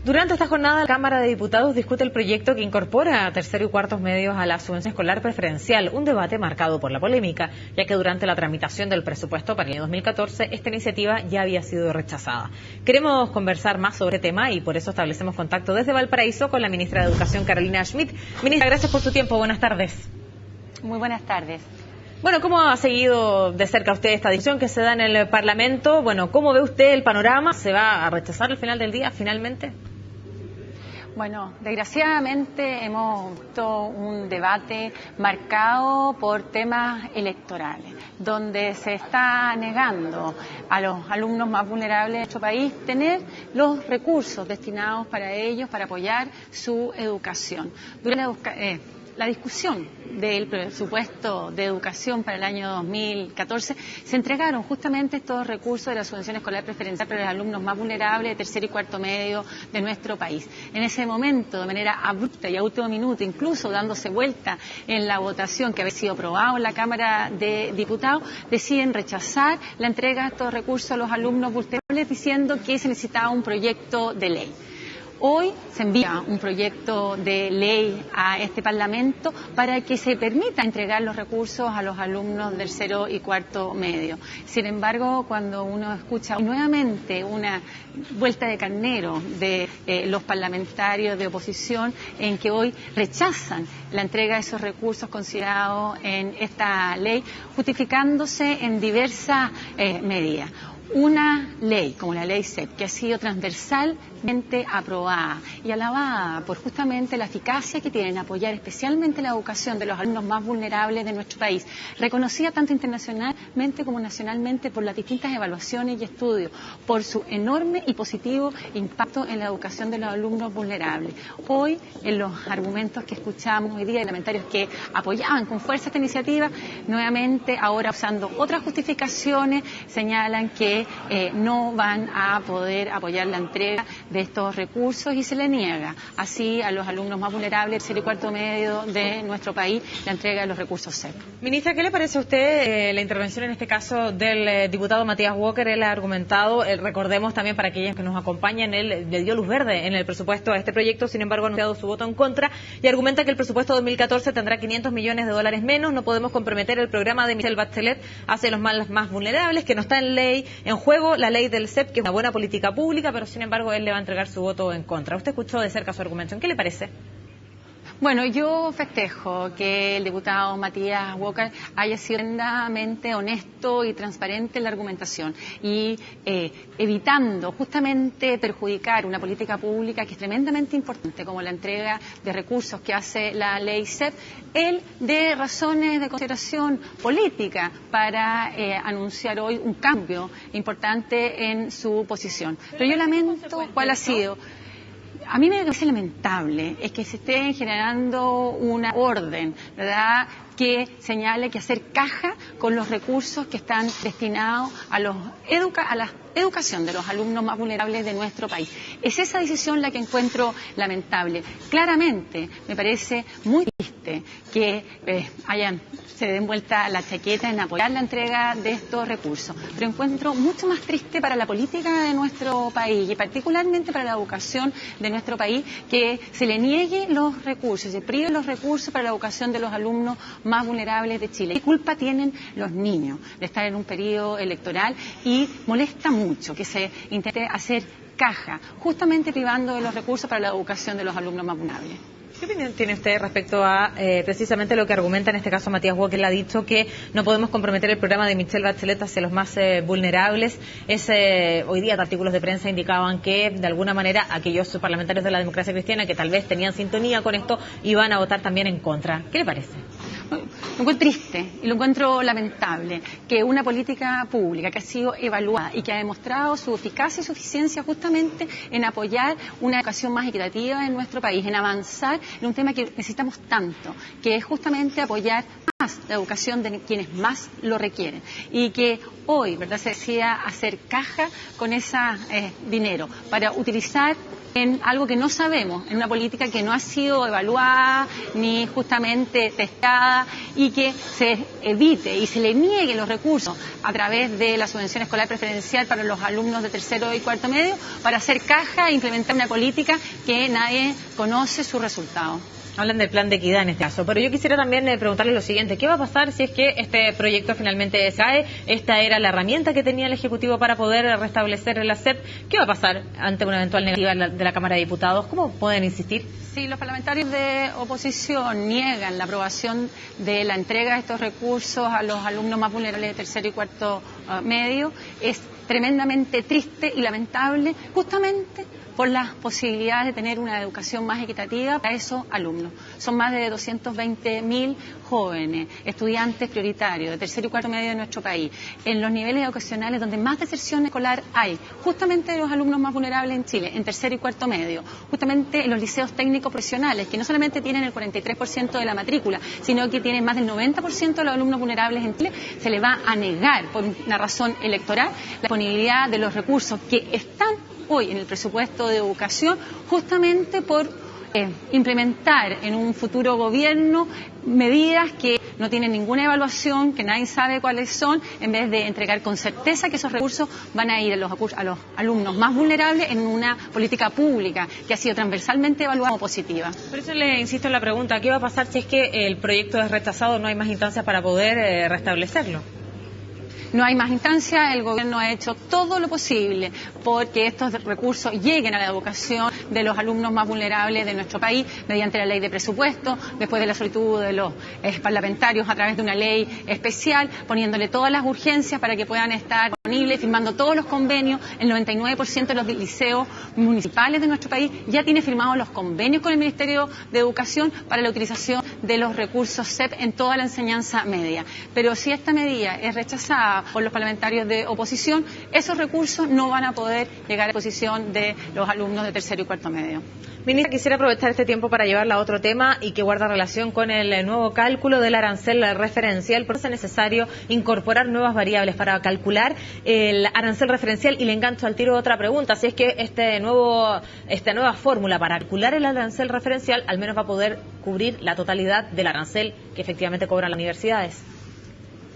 Durante esta jornada, la Cámara de Diputados discute el proyecto que incorpora a tercero y cuartos medios a la subvención escolar preferencial, un debate marcado por la polémica, ya que durante la tramitación del presupuesto para el año 2014, esta iniciativa ya había sido rechazada. Queremos conversar más sobre el tema y por eso establecemos contacto desde Valparaíso con la ministra de Educación, Carolina Schmidt. Ministra, gracias por su tiempo. Buenas tardes. Muy buenas tardes. Bueno, ¿cómo ha seguido de cerca usted esta discusión que se da en el Parlamento? Bueno, ¿cómo ve usted el panorama? ¿Se va a rechazar al final del día, finalmente? Bueno, desgraciadamente hemos visto un debate marcado por temas electorales, donde se está negando a los alumnos más vulnerables de nuestro país tener los recursos destinados para ellos, para apoyar su educación. Durante la discusión del presupuesto de educación para el año 2014 se entregaron justamente estos recursos de la subvención escolar preferencial para los alumnos más vulnerables de tercer y cuarto medio de nuestro país. En ese momento, de manera abrupta y a último minuto, incluso dándose vuelta en la votación que había sido aprobado en la Cámara de Diputados, deciden rechazar la entrega de estos recursos a los alumnos vulnerables diciendo que se necesitaba un proyecto de ley. Hoy se envía un proyecto de ley a este Parlamento para que se permita entregar los recursos a los alumnos del tercero y cuarto medio. Sin embargo, cuando uno escucha nuevamente una vuelta de carnero de los parlamentarios de oposición en que hoy rechazan la entrega de esos recursos considerados en esta ley, justificándose en diversas medidas. Una ley, como la ley CEP, que ha sido transversalmente aprobada y alabada por justamente la eficacia que tiene en apoyar especialmente la educación de los alumnos más vulnerables de nuestro país, reconocida tanto internacionalmente como nacionalmente por las distintas evaluaciones y estudios, por su enorme y positivo impacto en la educación de los alumnos vulnerables. Hoy, en los argumentos que escuchamos hoy día, de parlamentarios que apoyaban con fuerza esta iniciativa, nuevamente, ahora usando otras justificaciones, señalan que no van a poder apoyar la entrega de estos recursos y se le niega así a los alumnos más vulnerables, tercer y cuarto medio de nuestro país, la entrega de los recursos CEP. Ministra, ¿qué le parece a usted la intervención en este caso del diputado Matías Walker? Él ha argumentado, recordemos también para aquellos que nos acompañan, él le dio luz verde en el presupuesto a este proyecto, sin embargo ha anunciado su voto en contra y argumenta que el presupuesto 2014 tendrá $500 millones menos, no podemos comprometer el programa de Michelle Bachelet hacia los más vulnerables, que no está en ley, en juego la ley del CEP, que es una buena política pública, pero sin embargo él le va a entregar su voto en contra. Usted escuchó de cerca su argumentación. ¿Qué le parece? Bueno, yo festejo que el diputado Matías Walker haya sido tremendamente honesto y transparente en la argumentación y evitando justamente perjudicar una política pública que es tremendamente importante, como la entrega de recursos que hace la ley CEP, él de razones de consideración política para anunciar hoy un cambio importante en su posición. Pero yo lamento cuál ha sido. A mí me parece lamentable es que se esté generando una orden, ¿verdad?, que señale que hacer caja con los recursos que están destinados a la educación de los alumnos más vulnerables de nuestro país. Es esa decisión la que encuentro lamentable. Claramente me parece muy triste que se den vuelta la chaqueta en apoyar la entrega de estos recursos, pero encuentro mucho más triste para la política de nuestro país y particularmente para la educación de nuestro país que se le niegue los recursos, se prive los recursos para la educación de los alumnos más vulnerables de Chile. ¿Qué culpa tienen los niños de estar en un periodo electoral? Y molesta mucho que se intente hacer caja, justamente privando de los recursos para la educación de los alumnos más vulnerables. ¿Qué opinión tiene usted respecto a precisamente lo que argumenta en este caso Matías Walker? Él ha dicho que no podemos comprometer el programa de Michelle Bachelet hacia los más vulnerables. Hoy día artículos de prensa indicaban que de alguna manera aquellos parlamentarios de la democracia cristiana que tal vez tenían sintonía con esto iban a votar también en contra. ¿Qué le parece? Lo encuentro triste y lo encuentro lamentable que una política pública que ha sido evaluada y que ha demostrado su eficacia y su eficiencia justamente en apoyar una educación más equitativa en nuestro país, en avanzar en un tema que necesitamos tanto, que es justamente apoyar la educación de quienes más lo requieren y que hoy, ¿verdad?, se decía hacer caja con ese dinero para utilizar en algo que no sabemos, en una política que no ha sido evaluada ni justamente testada y que se evite y se le niegue los recursos a través de la subvención escolar preferencial para los alumnos de tercero y cuarto medio para hacer caja e implementar una política que nadie conoce su resultado. Hablan del plan de equidad en este caso, pero yo quisiera también preguntarle lo siguiente: ¿qué va a pasar si es que este proyecto finalmente cae? Esta era la herramienta que tenía el Ejecutivo para poder restablecer la SEP. ¿Qué va a pasar ante una eventual negativa de la Cámara de Diputados? ¿Cómo pueden insistir? Si los parlamentarios de oposición niegan la aprobación de la entrega de estos recursos a los alumnos más vulnerables de tercero y cuarto medio, es tremendamente triste y lamentable, justamente por las posibilidades de tener una educación más equitativa para esos alumnos. Son más de 220.000 jóvenes, estudiantes prioritarios de tercero y cuarto medio de nuestro país, en los niveles educacionales donde más deserción escolar hay, justamente de los alumnos más vulnerables en Chile, en tercero y cuarto medio, justamente en los liceos técnicos profesionales, que no solamente tienen el 43% de la matrícula, sino que tienen más del 90% de los alumnos vulnerables en Chile. Se les va a negar, por una razón electoral, la disponibilidad de los recursos que están hoy en el presupuesto de educación, justamente por implementar en un futuro gobierno medidas que no tienen ninguna evaluación, que nadie sabe cuáles son, en vez de entregar con certeza que esos recursos van a ir a los alumnos más vulnerables en una política pública que ha sido transversalmente evaluada como positiva. Por eso le insisto en la pregunta: ¿qué va a pasar si es que el proyecto es rechazado? ¿No hay más instancias para poder restablecerlo? No hay más instancias, el gobierno ha hecho todo lo posible porque estos recursos lleguen a la educación de los alumnos más vulnerables de nuestro país mediante la ley de presupuesto, después de la solicitud de los parlamentarios a través de una ley especial, poniéndole todas las urgencias para que puedan estar disponibles, firmando todos los convenios. El 99% de los liceos municipales de nuestro país ya tiene firmados los convenios con el Ministerio de Educación para la utilización de los recursos SEP en toda la enseñanza media. Pero si esta medida es rechazada por los parlamentarios de oposición, esos recursos no van a poder llegar a la disposición de los alumnos de tercero y cuarto medio. Ministra, quisiera aprovechar este tiempo para llevarla a otro tema y que guarda relación con el nuevo cálculo del arancel referencial. Por eso es necesario incorporar nuevas variables para calcular el arancel referencial. Y le engancho al tiro otra pregunta: si es que esta nueva fórmula para calcular el arancel referencial al menos va a poder cubrir la totalidad del arancel que efectivamente cobran las universidades.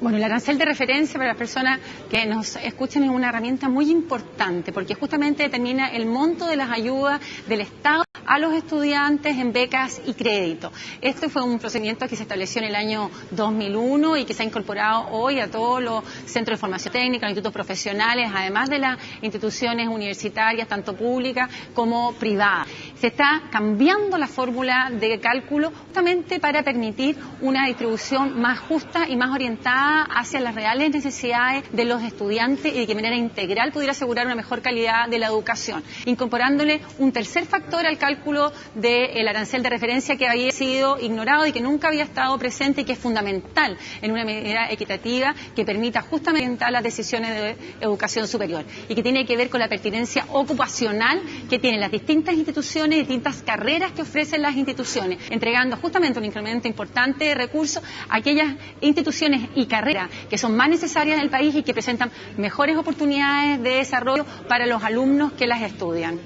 Bueno, el arancel de referencia para las personas que nos escuchan es una herramienta muy importante porque justamente determina el monto de las ayudas del Estado a los estudiantes en becas y crédito. Este fue un procedimiento que se estableció en el año 2001 y que se ha incorporado hoy a todos los centros de formación técnica, los institutos profesionales, además de las instituciones universitarias, tanto públicas como privadas. Se está cambiando la fórmula de cálculo justamente para permitir una distribución más justa y más orientada hacia las reales necesidades de los estudiantes y de que manera integral pudiera asegurar una mejor calidad de la educación, incorporándole un tercer factor al cálculo del arancel de referencia que había sido ignorado y que nunca había estado presente y que es fundamental en una medida equitativa que permita justamente orientar las decisiones de educación superior y que tiene que ver con la pertinencia ocupacional que tienen las distintas instituciones, distintas carreras que ofrecen las instituciones, entregando justamente un incremento importante de recursos a aquellas instituciones y carreras que son más necesarias en el país y que presentan mejores oportunidades de desarrollo para los alumnos que las estudian.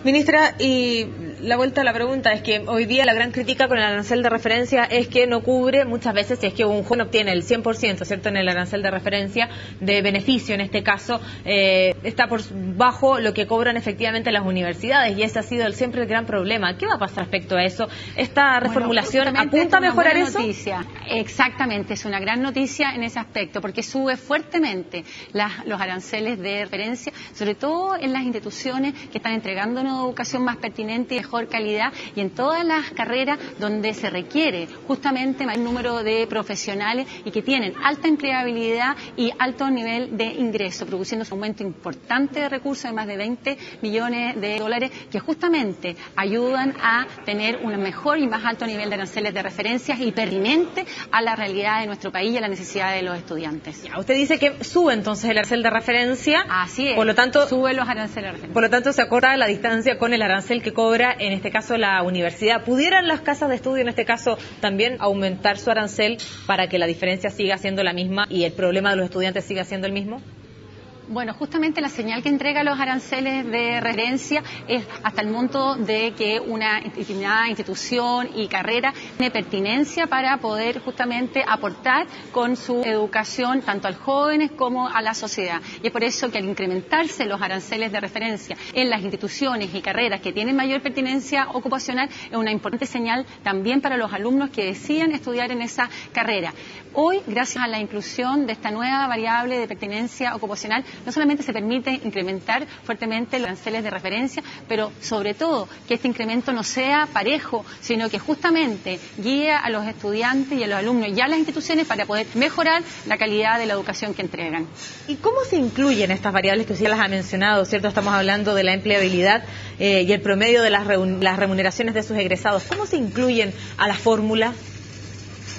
Ministra, y la vuelta a la pregunta es que hoy día la gran crítica con el arancel de referencia es que no cubre muchas veces, si es que un joven obtiene el 100%, ¿cierto?, en el arancel de referencia de beneficio, en este caso, está por bajo lo que cobran efectivamente las universidades, y ese ha sido siempre el gran problema. ¿Qué va a pasar respecto a eso? ¿Esta reformulación apunta a mejorar eso? Noticia. Exactamente, es una gran noticia en ese aspecto, porque sube fuertemente los aranceles de referencia, sobre todo en las instituciones que están entregando una educación más pertinente y mejor calidad, y en todas las carreras donde se requiere justamente mayor número de profesionales y que tienen alta empleabilidad y alto nivel de ingreso, produciendo un aumento importante de recursos de más de 20 millones de dólares que justamente ayudan a tener un mejor y más alto nivel de aranceles de referencias y pertinente a la realidad de nuestro país y a la necesidad de los estudiantes. Ya, usted dice que sube entonces el arancel de referencia. Así es, por lo tanto, sube los aranceles de referencia. Por lo tanto, se acorta la distancia con el arancel que cobra en este caso la universidad. ¿Pudieran las casas de estudio, en este caso, también aumentar su arancel para que la diferencia siga siendo la misma y el problema de los estudiantes siga siendo el mismo? Bueno, justamente la señal que entrega los aranceles de referencia es hasta el monto de que una determinada institución y carrera tiene pertinencia para poder justamente aportar con su educación tanto a los jóvenes como a la sociedad. Y es por eso que al incrementarse los aranceles de referencia en las instituciones y carreras que tienen mayor pertinencia ocupacional, es una importante señal también para los alumnos que decían estudiar en esa carrera. Hoy, gracias a la inclusión de esta nueva variable de pertinencia ocupacional, no solamente se permite incrementar fuertemente los aranceles de referencia, pero sobre todo que este incremento no sea parejo, sino que justamente guíe a los estudiantes y a los alumnos y a las instituciones para poder mejorar la calidad de la educación que entregan. ¿Y cómo se incluyen estas variables que usted las ha mencionado, cierto? Estamos hablando de la empleabilidad y el promedio de las remuneraciones de sus egresados. ¿Cómo se incluyen a la fórmula?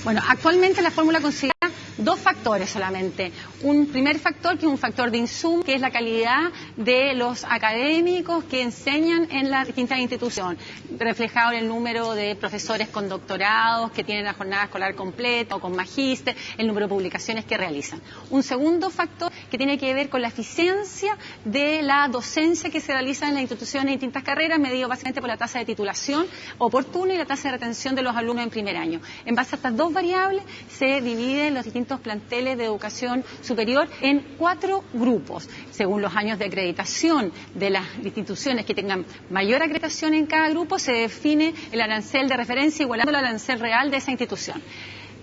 Bueno, actualmente la fórmula considera dos factores solamente. Un primer factor, que es un factor de insumo, que es la calidad de los académicos que enseñan en las distintas instituciones, reflejado en el número de profesores con doctorados que tienen la jornada escolar completa o con magíster, el número de publicaciones que realizan. Un segundo factor que tiene que ver con la eficiencia de la docencia que se realiza en las instituciones de distintas carreras, medido básicamente por la tasa de titulación oportuna y la tasa de retención de los alumnos en primer año. En base a estas dos variables se dividen los distintos planteles de educación superior en 4 grupos, según los años de acreditación de las instituciones que tengan mayor acreditación en cada grupo, se define el arancel de referencia igualando el arancel real de esa institución.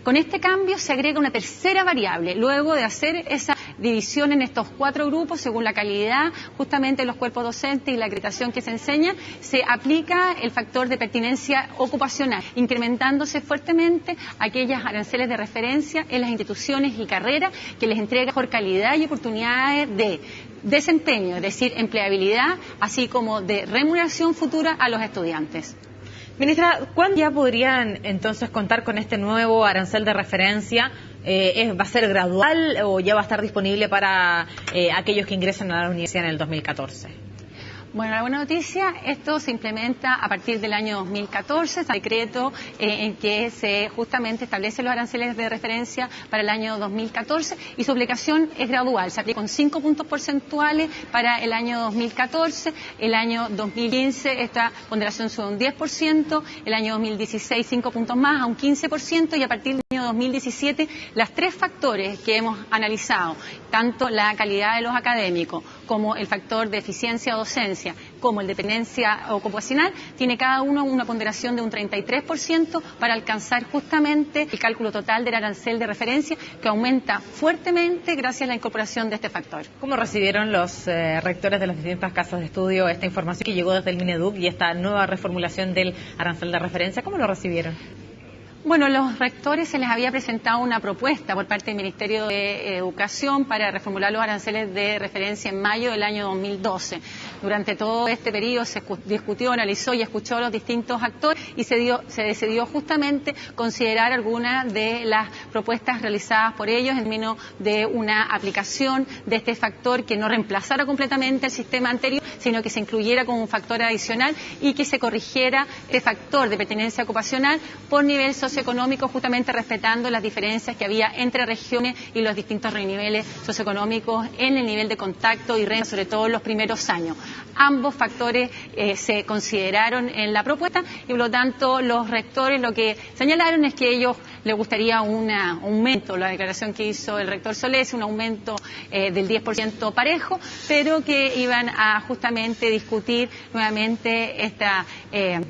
Con este cambio se agrega una tercera variable, luego de hacer esa división en estos 4 grupos, según la calidad justamente de los cuerpos docentes y la acreditación que se enseña, se aplica el factor de pertinencia ocupacional, incrementándose fuertemente aquellas aranceles de referencia en las instituciones y carreras que les entrega mejor calidad y oportunidades de desempeño, es decir, empleabilidad, así como de remuneración futura a los estudiantes. Ministra, ¿cuándo ya podrían entonces contar con este nuevo arancel de referencia? ¿Va a ser gradual o ya va a estar disponible para aquellos que ingresan a la universidad en el 2014? Bueno, la buena noticia, esto se implementa a partir del año 2014, es un decreto en que se justamente establece los aranceles de referencia para el año 2014 y su aplicación es gradual, se aplica con 5 puntos porcentuales para el año 2014, el año 2015 esta ponderación sube un 10%, el año 2016 5 puntos más a un 15% y a partir del año 2017 las 3 factores que hemos analizado, tanto la calidad de los académicos como el factor de eficiencia o docencia, como el de dependencia ocupacional, tiene cada uno una ponderación de un 33% para alcanzar justamente el cálculo total del arancel de referencia, que aumenta fuertemente gracias a la incorporación de este factor. ¿Cómo recibieron los rectores de las distintas casas de estudio esta información que llegó desde el Mineduc y esta nueva reformulación del arancel de referencia? ¿Cómo lo recibieron? Bueno, los rectores se les había presentado una propuesta por parte del Ministerio de Educación para reformular los aranceles de referencia en mayo del año 2012. Durante todo este periodo se discutió, analizó y escuchó a los distintos actores y se decidió justamente considerar algunas de las propuestas realizadas por ellos en términos de una aplicación de este factor que no reemplazara completamente el sistema anterior, sino que se incluyera como un factor adicional y que se corrigiera este factor de pertenencia ocupacional por nivel socioeconómico, justamente respetando las diferencias que había entre regiones y los distintos niveles socioeconómicos en el nivel de contacto y renta, sobre todo en los primeros años. Ambos factores se consideraron en la propuesta y por lo tanto los rectores lo que señalaron es que ellos les gustaría un aumento, la declaración que hizo el rector Solés, un aumento del 10% parejo, pero que iban a justamente discutir nuevamente esta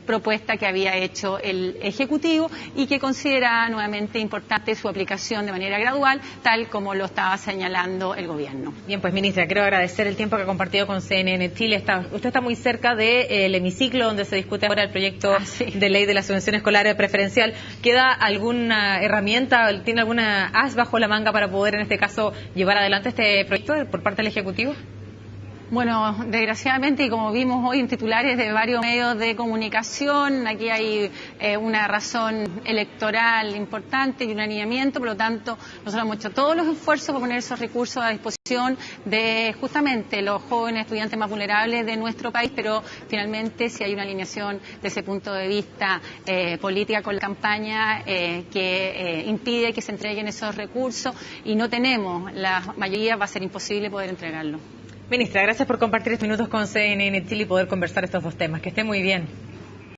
propuesta que había hecho el Ejecutivo y que consideraba nuevamente importante su aplicación de manera gradual, tal como lo estaba señalando el Gobierno. Bien, pues ministra, quiero agradecer el tiempo que ha compartido con CNN Chile. Usted está muy cerca del hemiciclo donde se discute ahora el proyecto de ley de la subvención escolar preferencial. ¿Queda alguna herramienta, tiene alguna as bajo la manga para poder en este caso llevar adelante este proyecto por parte del Ejecutivo? Bueno, desgraciadamente, y como vimos hoy en titulares de varios medios de comunicación, aquí hay una razón electoral importante y un alineamiento, por lo tanto, nosotros hemos hecho todos los esfuerzos para poner esos recursos a disposición de justamente los jóvenes estudiantes más vulnerables de nuestro país, pero finalmente si hay una alineación desde ese punto de vista política con la campaña que impide que se entreguen esos recursos y no tenemos la mayoría, va a ser imposible poder entregarlo. Ministra, gracias por compartir estos minutos con CNN Chile y poder conversar estos dos temas. Que esté muy bien.